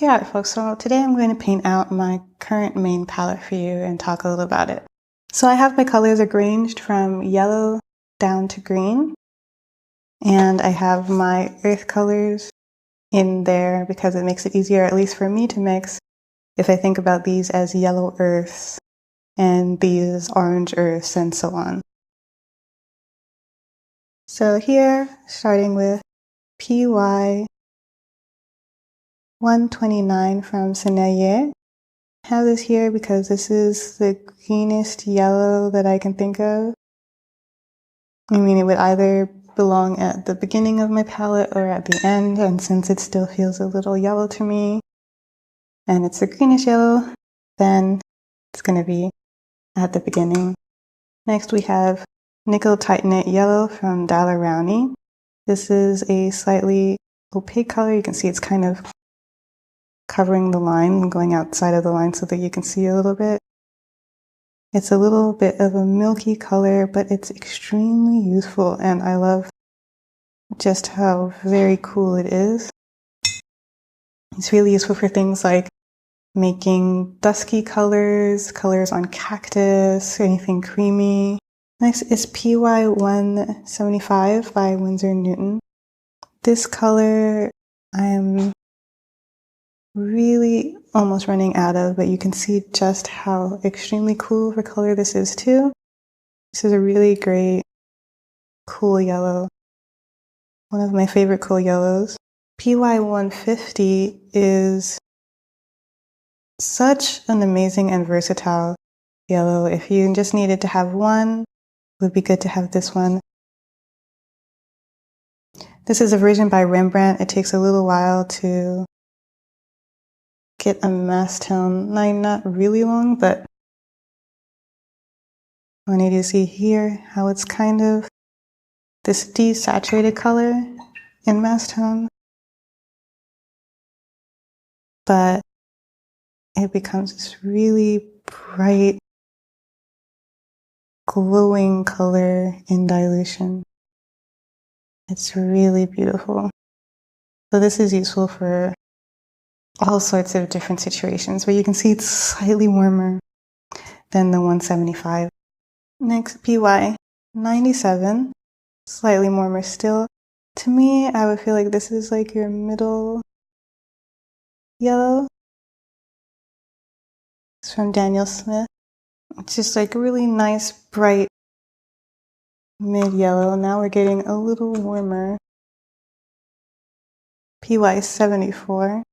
Hey art folks, so today I'm going to paint out my current main palette for you and talk a little about it. So I have my colors arranged from yellow down to green, and I have my earth colors in there because it makes it easier, at least for me, to mix if I think about these as yellow earths and these orange earths and so on. So here, starting with PY 129 from Senaye. I have this here because this is the greenest yellow that I can think of. I mean, it would either belong at the beginning of my palette or at the end, and since it still feels a little yellow to me, and it's a greenish yellow, then it's going to be at the beginning. Next we have Nickel Titanate Yellow from Daler-Rowney. This is a slightly opaque color. You can see it's kind of covering the line and going outside of the line so that you can see a little bit. It's a little bit of a milky color, but it's extremely useful, and I love just how very cool it is. It's really useful for things like making dusky colors, colors on cactus, anything creamy. Next is PY 175 by Winsor Newton. This color I am really almost running out of, but you can see just how extremely cool of a color this is too. This is a really great, cool yellow. One of my favorite cool yellows. PY 150 is such an amazing and versatile yellow. If you just needed to have one, it would be good to have this one. This is a version by Rembrandt. It takes a little while to get a mass tone. Not really long, but I need to see here how it's kind of this desaturated color in mass tone, but it becomes this really bright, glowing color in dilution. It's really beautiful. So this is useful for all sorts of different situations, but you can see it's slightly warmer than the 175. Next, PY 97, slightly warmer still. To me, I would feel like this is like your middle yellow. It's from Daniel Smith. It's just like a really nice, bright mid yellow. Now we're getting a little warmer. PY 74.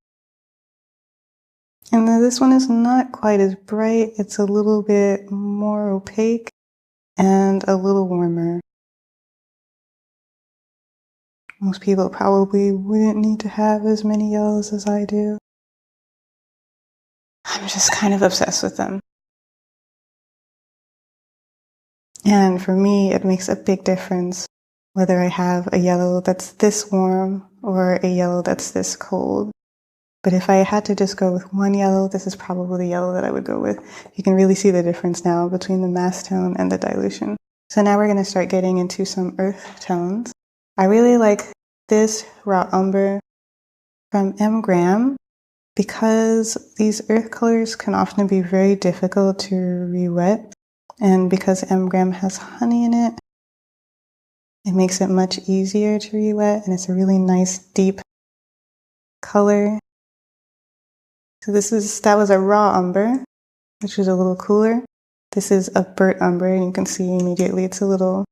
And then this one is not quite as bright. It's a little bit more opaque and a little warmer. Most people probably wouldn't need to have as many yellows as I do. I'm just kind of obsessed with them. And for me, it makes a big difference whether I have a yellow that's this warm or a yellow that's this cold. But if I had to just go with one yellow, this is probably the yellow that I would go with. You can really see the difference now between the mass tone and the dilution. So now we're going to start getting into some earth tones. I really like this raw umber from M. Graham because these earth colors can often be very difficult to re-wet. And because M. Graham has honey in it, it makes it much easier to re-wet, and it's a really nice deep color. So that was a raw umber, which is a little cooler. This is a burnt umber, and you can see immediately it's a little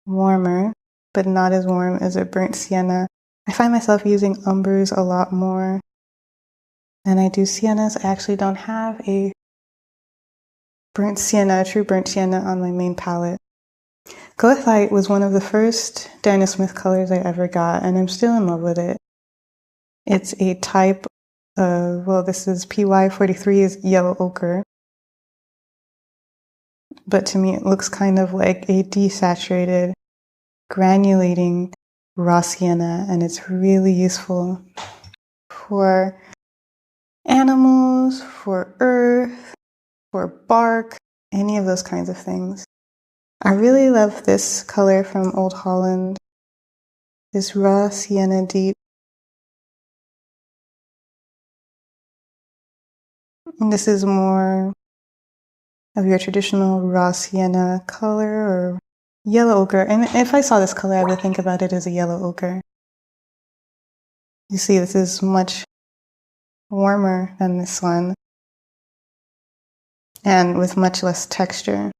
warmer, but not as warm as a burnt sienna. I find myself using umbers a lot more than I do siennas. I actually don't have a burnt sienna, a true burnt sienna on my main palette. Goethite was one of the first Daniel Smith colors I ever got, and I'm still in love with it. It's a type of, well, this is PY 43 is yellow ochre. But to me, it looks kind of like a desaturated, granulating raw sienna, and it's really useful for animals, for earth, for bark, any of those kinds of things. I really love this color from Old Holland, this raw sienna deep. And this is more of your traditional raw sienna color or yellow ochre. And if I saw this color, I would think about it as a yellow ochre. You see, this is much warmer than this one and with much less texture.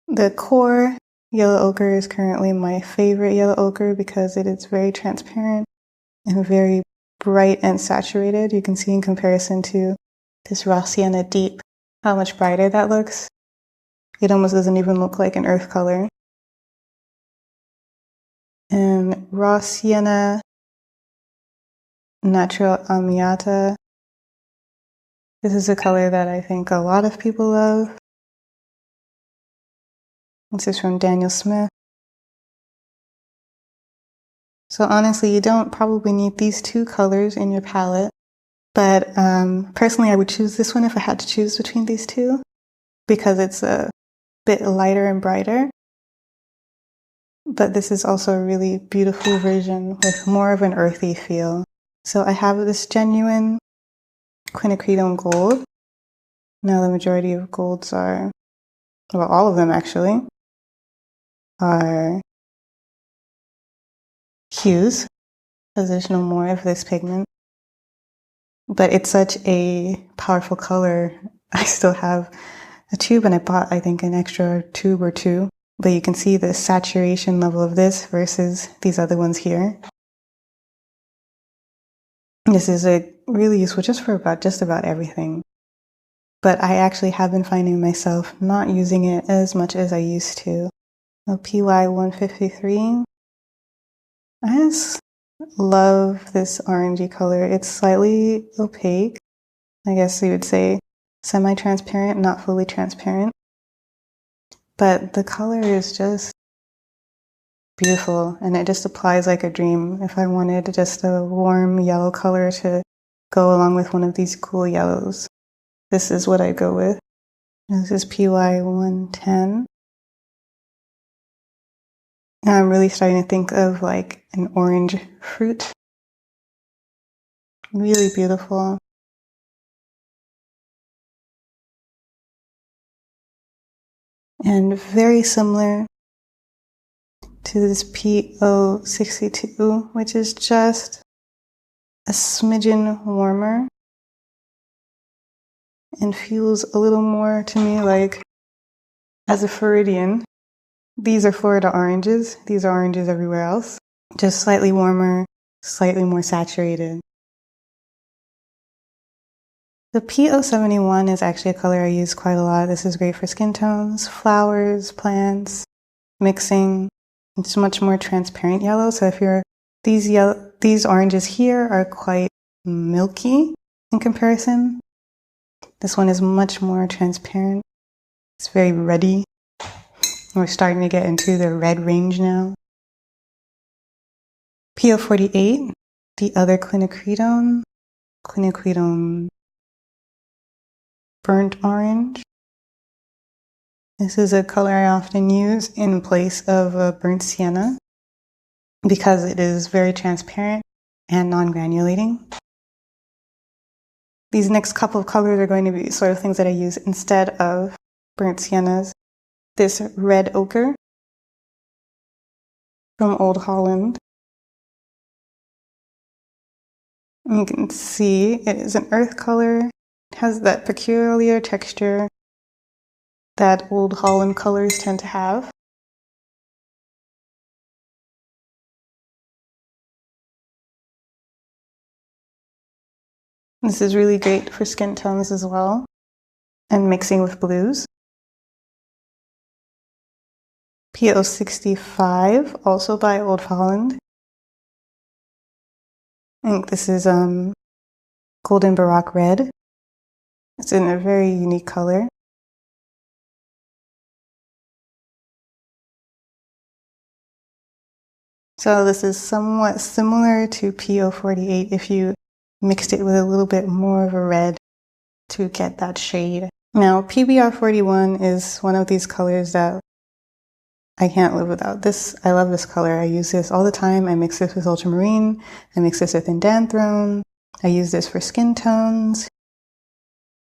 The core yellow ochre is currently my favorite yellow ochre because it is very transparent and very bright and saturated. You can see in comparison to this raw sienna deep how much brighter that looks. It almost doesn't even look like an earth color. And raw sienna natural amiata. This is a color that I think a lot of people love. This is from Daniel Smith. So honestly, you don't probably need these two colors in your palette, but personally I would choose this one if I had to choose between these two because it's a bit lighter and brighter. But this is also a really beautiful version with more of an earthy feel. So I have this genuine quinacridone gold. Now the majority of golds are, well, all of them actually, are hues, because there's no more of this pigment. But it's such a powerful color. I still have a tube and I bought, I think, an extra tube or two. But you can see the saturation level of this versus these other ones here. This is really useful just for just about everything. But I actually have been finding myself not using it as much as I used to. The PY 153. I just love this orangey color. It's slightly opaque. I guess you would say semi-transparent, not fully transparent. But the color is just beautiful and it just applies like a dream. If I wanted just a warm yellow color to go along with one of these cool yellows, this is what I'd go with. This is PY 110. And I'm really starting to think of like an orange fruit. Really beautiful. And very similar to this PO62, which is just a smidgen warmer and feels a little more to me like as a Floridian. These are Florida oranges. These are oranges everywhere else. Just slightly warmer, slightly more saturated. The PO71 is actually a color I use quite a lot. This is great for skin tones, flowers, plants, mixing. It's much more transparent yellow. So if you're, these oranges here are quite milky in comparison. This one is much more transparent. It's very reddy. We're starting to get into the red range now. PO48, the other quinacridone burnt orange. This is a color I often use in place of a burnt sienna because it is very transparent and non-granulating. These next couple of colors are going to be sort of things that I use instead of burnt siennas. This red ochre from Old Holland. You can see it is an earth color. It has that peculiar texture that Old Holland colors tend to have. This is really great for skin tones as well and mixing with blues. PO65, also by Old Holland. I think this is Golden Baroque Red. It's in a very unique color. So this is somewhat similar to PO48 if you mixed it with a little bit more of a red to get that shade. Now, PBR41 is one of these colors that I can't live without. This, I love this color. I use this all the time. I mix this with ultramarine. I mix this with indanthrone. I use this for skin tones.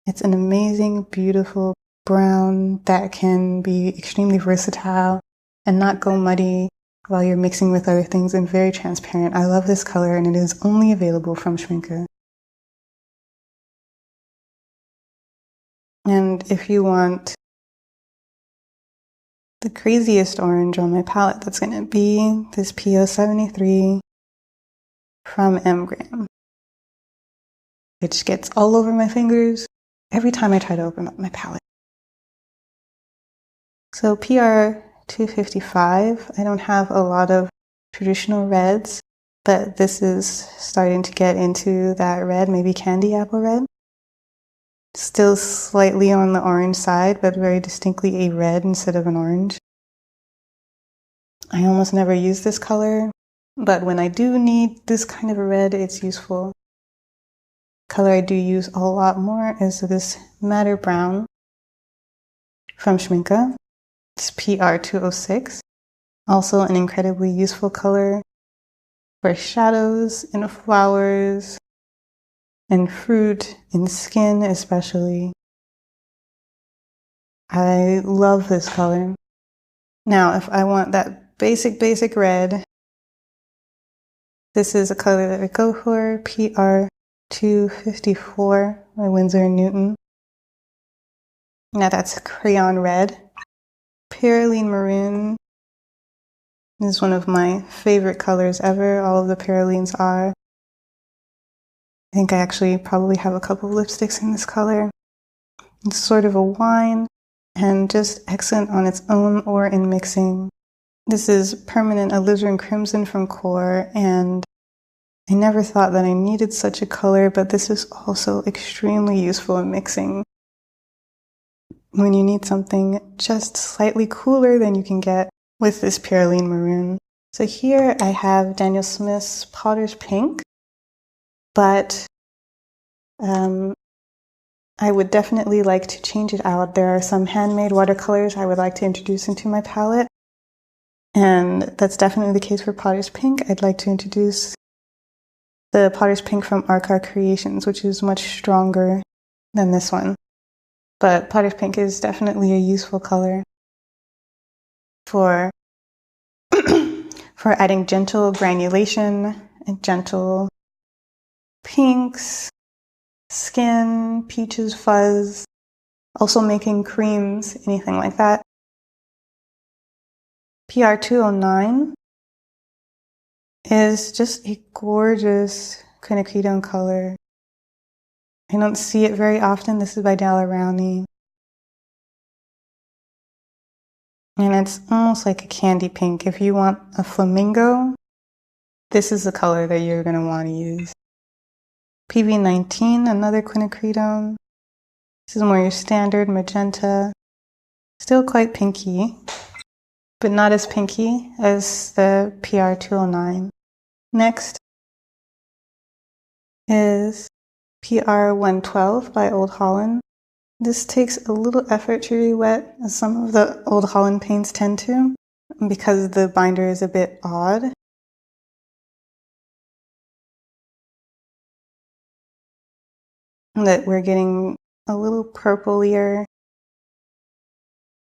It's an amazing, beautiful brown that can be extremely versatile and not go muddy while you're mixing with other things, and very transparent. I love this color, and it is only available from Schmincke. And if you want the craziest orange on my palette, that's going to be this PO73 from Mgram, which gets all over my fingers every time I try to open up my palette. So PR 255, I don't have a lot of traditional reds, but this is starting to get into that red, maybe candy apple red. Still slightly on the orange side, but very distinctly a red instead of an orange. I almost never use this color, but when I do need this kind of a red, it's useful. The color I do use a lot more is this Madder Brown from Schmincke. It's PR 206. Also an incredibly useful color for shadows in flowers and fruit and skin especially. I love this color. Now, if I want that basic red, this is a color that I go for, PR 254 by Winsor & Newton. Now that's crayon red. Perylene Maroon is one of my favorite colors ever. All of the Perylenes are. I think I actually probably have a couple of lipsticks in this color. It's sort of a wine and just excellent on its own or in mixing. This is Permanent Alizarin Crimson from Core, and I never thought that I needed such a color, but this is also extremely useful in mixing. When you need something just slightly cooler than you can get with this Perylene Maroon. So here I have Daniel Smith's Potter's Pink, but I would definitely like to change it out. There are some handmade watercolors I would like to introduce into my palette, and that's definitely the case for Potter's Pink. I'd like to introduce the Potter's Pink from Arcar Creations, which is much stronger than this one. But Potter's Pink is definitely a useful color for for adding gentle granulation and gentle pinks, skin, peaches, fuzz, also making creams, anything like that. PR 209 is just a gorgeous quinacridone color. I don't see it very often. This is by Daler-Rowney. And it's almost like a candy pink. If you want a flamingo, this is the color that you're going to want to use. PV19, another quinacridone. This is more your standard magenta. Still quite pinky, but not as pinky as the PR 209. Next is PR 112 by Old Holland. This takes a little effort to re-wet, as some of the Old Holland paints tend to, because the binder is a bit odd. That we're getting a little purplier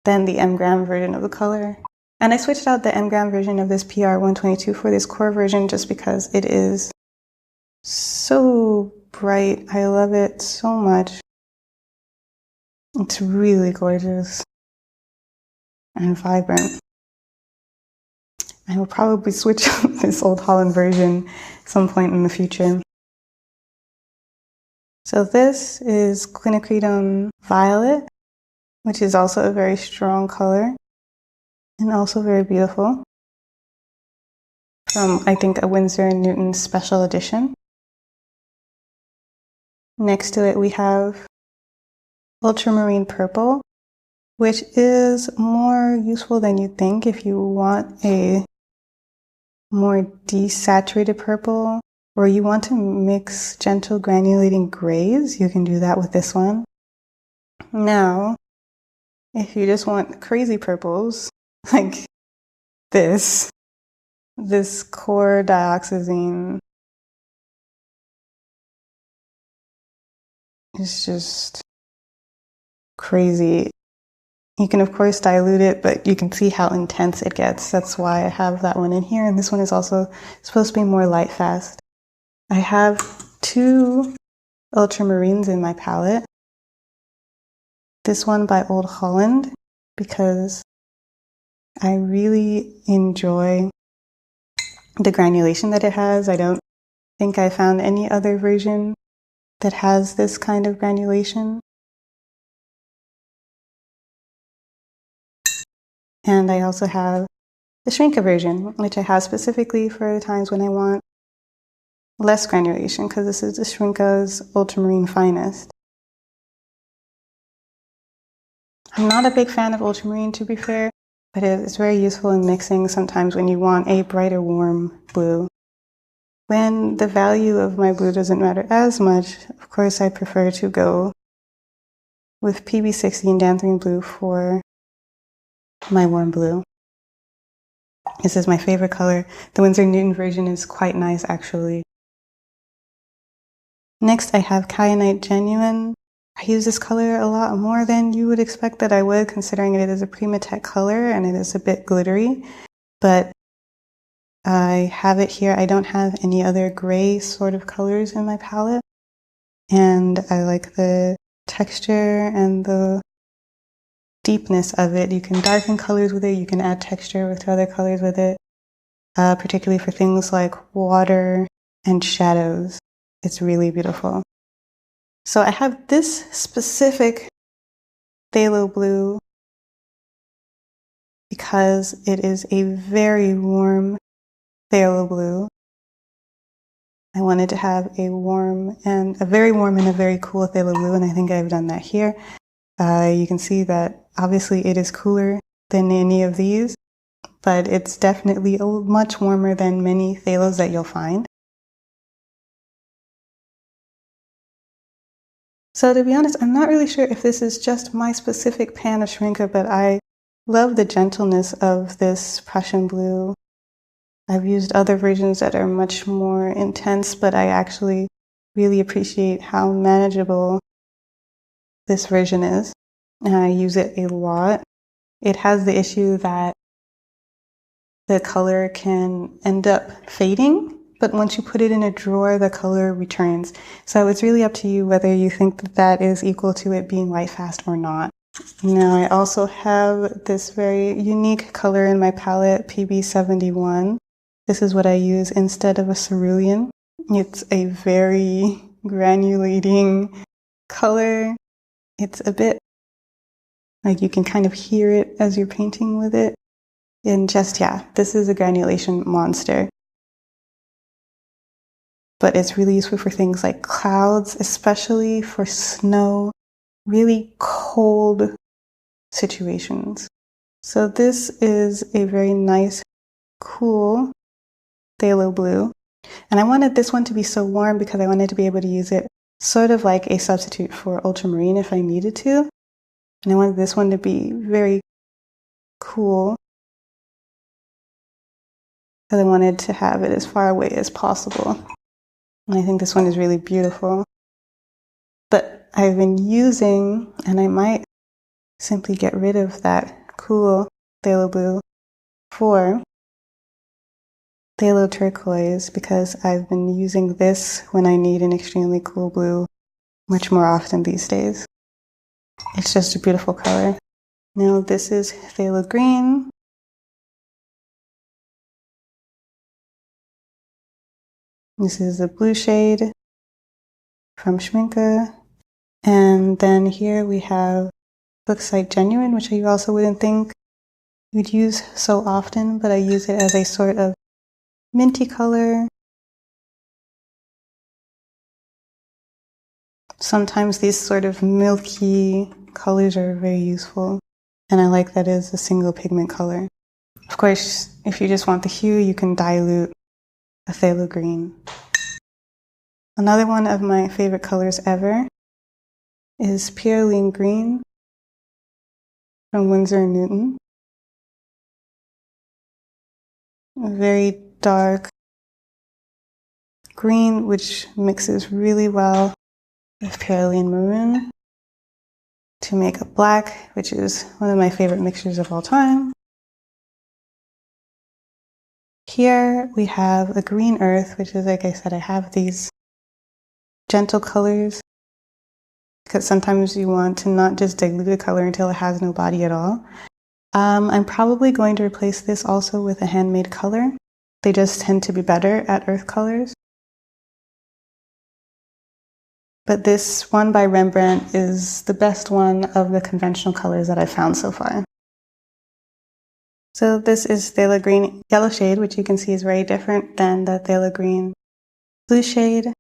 than the Mgram version of the color. And I switched out the Mgram version of this PR 122 for this Core version just because it is so bright. I love it so much. It's really gorgeous and vibrant. I will probably switch out this Old Holland version at some point in the future. So this is quinacridone Violet, which is also a very strong color and also very beautiful. From, I think, a Winsor & Newton special edition. Next to it we have Ultramarine Purple, which is more useful than you think if you want a more desaturated purple, or you want to mix gentle granulating grays. You can do that with this one. Now, if you just want crazy purples, like this Core Dioxazine is just crazy. You can of course dilute it, but you can see how intense it gets. That's why I have that one in here. And this one is also supposed to be more light fast. I have 2 ultramarines in my palette. This one by Old Holland, because I really enjoy the granulation that it has. I don't think I found any other version that has this kind of granulation. And I also have the Schmincke version, which I have specifically for the times when I want less granulation, because this is the Schmincke's Ultramarine Finest. I'm not a big fan of ultramarine, to be fair, but it's very useful in mixing sometimes when you want a brighter, warm blue. When the value of my blue doesn't matter as much, of course I prefer to go with PB60 and Danthering Blue for my warm blue. This is my favorite color. The Winsor Newton version is quite nice, actually. Next, I have Kyanite Genuine. I use this color a lot more than you would expect that I would, considering it is a Primatech color and it is a bit glittery. But I have it here. I don't have any other gray sort of colors in my palette. And I like the texture and the deepness of it. You can darken colors with it. You can add texture with other colors with it, particularly for things like water and shadows. It's really beautiful. So I have this specific phthalo blue because it is a very warm phthalo blue. I wanted to have a very warm and a very cool phthalo blue, and I think I've done that here. You can see that obviously it is cooler than any of these, but it's definitely much warmer than many phthalos that you'll find. So to be honest, I'm not really sure if this is just my specific pan of Schmincke, but I love the gentleness of this Prussian blue. I've used other versions that are much more intense, but I actually really appreciate how manageable this version is. And I use it a lot. It has the issue that the color can end up fading, but once you put it in a drawer, the color returns. So it's really up to you whether you think that that is equal to it being light fast or not. Now I also have this very unique color in my palette, PB71. This is what I use instead of a cerulean. It's a very granulating color. It's a bit like you can kind of hear it as you're painting with it. And just, yeah, this is a granulation monster. But it's really useful for things like clouds, especially for snow, really cold situations. So this is a very nice, cool phthalo blue. And I wanted this one to be so warm because I wanted to be able to use it sort of like a substitute for ultramarine if I needed to. And I wanted this one to be very cool because I wanted to have it as far away as possible. And I think this one is really beautiful. But I've been using, and I might simply get rid of that cool phthalo blue for phthalo turquoise because I've been using this when I need an extremely cool blue much more often these days. It's just a beautiful color. Now this is phthalo green. This is the blue shade from Schmincke. And then here we have Bauxite Genuine, which you also wouldn't think you'd use so often, but I use it as a sort of minty color. Sometimes these sort of milky colors are very useful, and I like that as a single pigment color. Of course, if you just want the hue, you can dilute a phthalo green. Another one of my favorite colors ever is Pyroline Green from Winsor & Newton. A very dark green, which mixes really well with Pyroline Maroon to make a black, which is one of my favorite mixtures of all time. Here we have a green earth, which is, like I said, I have these gentle colors because sometimes you want to not just dilute a color until it has no body at all. I'm probably going to replace this also with a handmade color. They just tend to be better at earth colors. But this one by Rembrandt is the best one of the conventional colors that I've found so far. So this is Phthalo Green Yellow shade, which you can see is very different than the Phthalo Green Blue shade.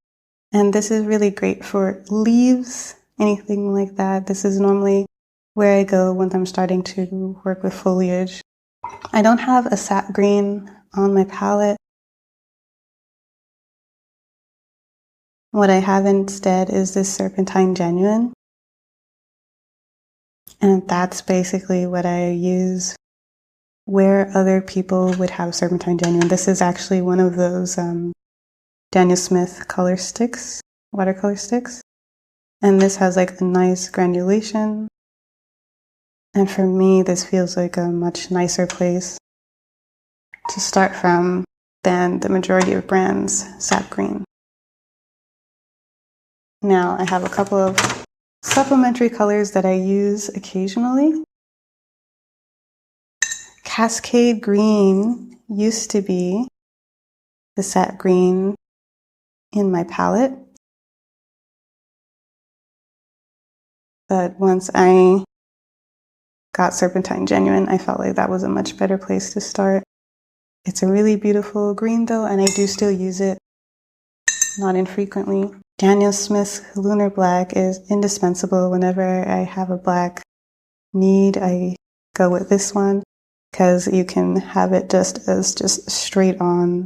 And this is really great for leaves, anything like that. This is normally where I go when I'm starting to work with foliage. I don't have a sap green on my palette. What I have instead is this Serpentine Genuine. And that's basically what I use where other people would have Serpentine Genuine. This is actually one of those Daniel Smith color sticks, watercolor sticks. And this has like a nice granulation. And for me, this feels like a much nicer place to start from than the majority of brands' sap green. Now I have a couple of supplementary colors that I use occasionally. Cascade Green used to be the sap green in my palette. But once I got Serpentine Genuine, I felt like that was a much better place to start. It's a really beautiful green though, and I do still use it, not infrequently. Daniel Smith's Lunar Black is indispensable. Whenever I have a black need, I go with this one because you can have it just as straight on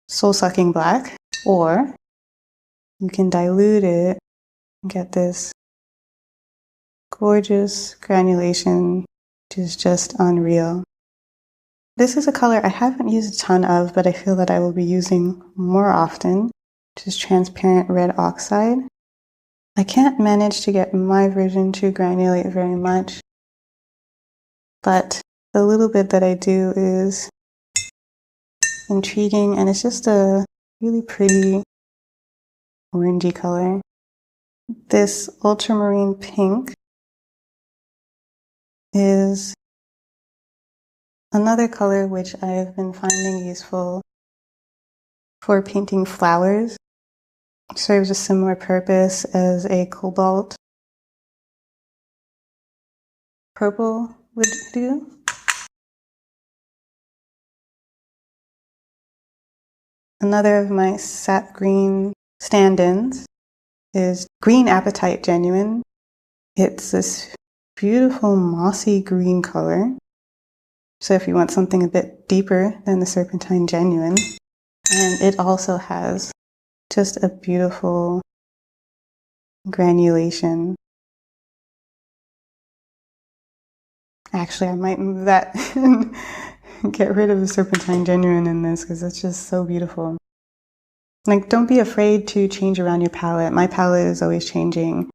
soul-sucking black, or you can dilute it and get this gorgeous granulation, which is just unreal. This is a color I haven't used a ton of, but I feel that I will be using more often, which is Transparent Red Oxide. I can't manage to get my version to granulate very much, but the little bit that I do is intriguing, and it's just a really pretty orangey color. This Ultramarine Pink is another color which I've been finding useful for painting flowers. It serves a similar purpose as a cobalt purple would do. Another of my sap green stand-ins is Green Apatite Genuine. It's this beautiful mossy green color. So if you want something a bit deeper than the Serpentine Genuine. And it also has just a beautiful granulation. Actually, I might move that and get rid of the Serpentine Genuine in this because it's just so beautiful. Like, don't be afraid to change around your palette. My palette is always changing.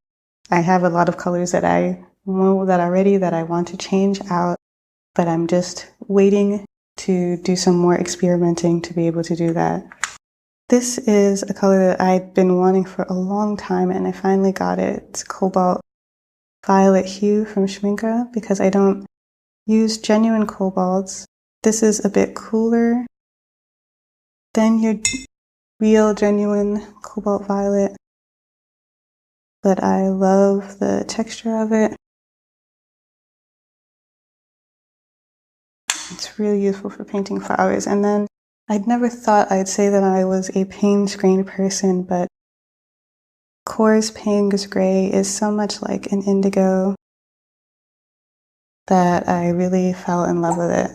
I have a lot of colors that I know that already that I want to change out, but I'm just waiting to do some more experimenting to be able to do that. This is a color that I've been wanting for a long time, and I finally got it. It's Cobalt Violet Hue from Schmincke, because I don't use genuine cobalts. This is a bit cooler than your real genuine cobalt violet, but I love the texture of it. It's really useful for painting flowers. And then I'd never thought I'd say that I was a Payne's Green person, but Kors Payne's Gray is so much like an indigo that I really fell in love with it.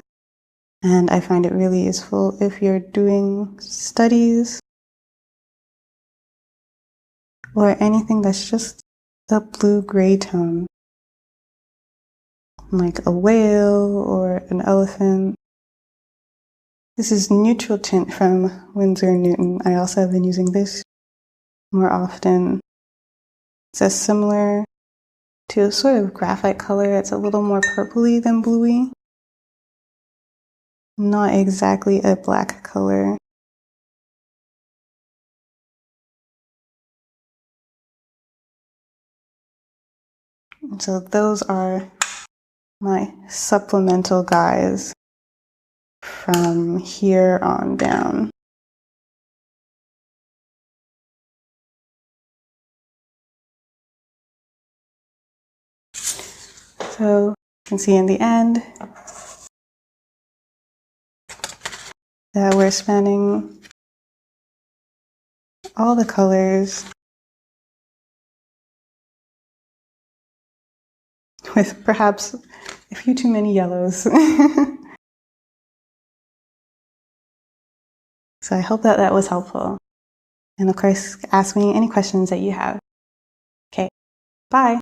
And I find it really useful if you're doing studies or anything that's just the blue-gray tone, like a whale or an elephant. This is Neutral Tint from Winsor & Newton. I also have been using this more often. It's a similar to a sort of graphite color. It's a little more purpley than bluey. Not exactly a black color. So those are my supplemental guys from here on down. So you can see in the end that we're spanning all the colors with perhaps a few too many yellows. So I hope that was helpful. And of course, ask me any questions that you have. Okay, bye.